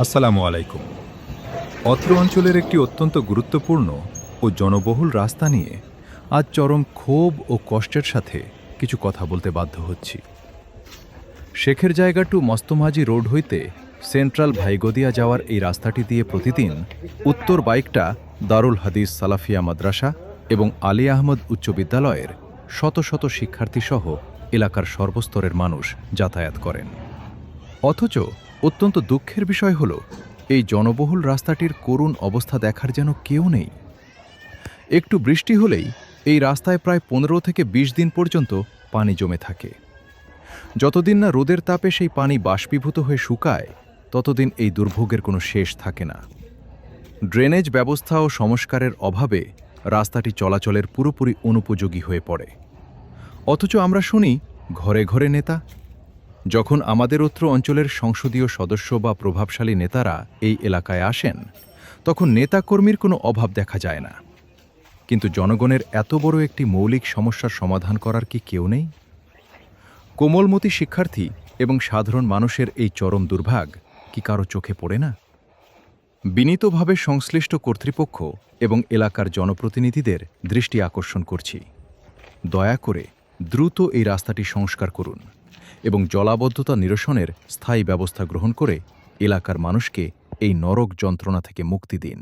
আসসালামু আলাইকুম। অত্র অঞ্চলের একটি অত্যন্ত গুরুত্বপূর্ণ ও জনবহুল রাস্তা নিয়ে আজ চরম ক্ষোভ ও কষ্টের সাথে কিছু কথা বলতে বাধ্য হচ্ছি। শেখের জায়গা টু মস্তমাজি রোড হইতে সেন্ট্রাল ভাইগদিয়া যাওয়ার এই রাস্তাটি দিয়ে প্রতিদিন উত্তর বাইকটা দারুল হাদিস সালাফিয়া মাদ্রাসা এবং আলী আহমদ উচ্চ বিদ্যালয়ের শত শত শিক্ষার্থীসহ এলাকার সর্বস্তরের মানুষ যাতায়াত করেন। অথচ অত্যন্ত দুঃখের বিষয় হল এই জনবহুল রাস্তাটির করুণ অবস্থা দেখার যেন কেউ নেই। একটু বৃষ্টি হলেই এই রাস্তায় প্রায় 15 থেকে 20 দিন পর্যন্ত পানি জমে থাকে। যতদিন না রোদের তাপে সেই পানি বাষ্পীভূত হয়ে শুকায়, ততদিন এই দুর্ভোগের কোনো শেষ থাকে না। ড্রেনেজ ব্যবস্থা ও সংস্কারের অভাবে রাস্তাটি চলাচলের পুরোপুরি অনুপযোগী হয়ে পড়ে। অথচ আমরা শুনি ঘরে ঘরে নেতা। যখন আমাদের অত্র অঞ্চলের সংসদীয় সদস্য বা প্রভাবশালী নেতারা এই এলাকায় আসেন, তখন নেতাকর্মীর কোনো অভাব দেখা যায় না। কিন্তু জনগণের এত বড় একটি মৌলিক সমস্যার সমাধান করার কি কেউ নেই? কোমলমতি শিক্ষার্থী এবং সাধারণ মানুষের এই চরম দুর্ভাগ কি কারো চোখে পড়ে না? বিনীতভাবে সংশ্লিষ্ট কর্তৃপক্ষ এবং এলাকার জনপ্রতিনিধিদের দৃষ্টি আকর্ষণ করছি, দয়া করে দ্রুত এই রাস্তাটি সংস্কার করুন এবং জলাবদ্ধতা নিরসনের স্থায়ী ব্যবস্থা গ্রহণ করে এলাকার মানুষকে এই নরক যন্ত্রণা থেকে মুক্তি দিন।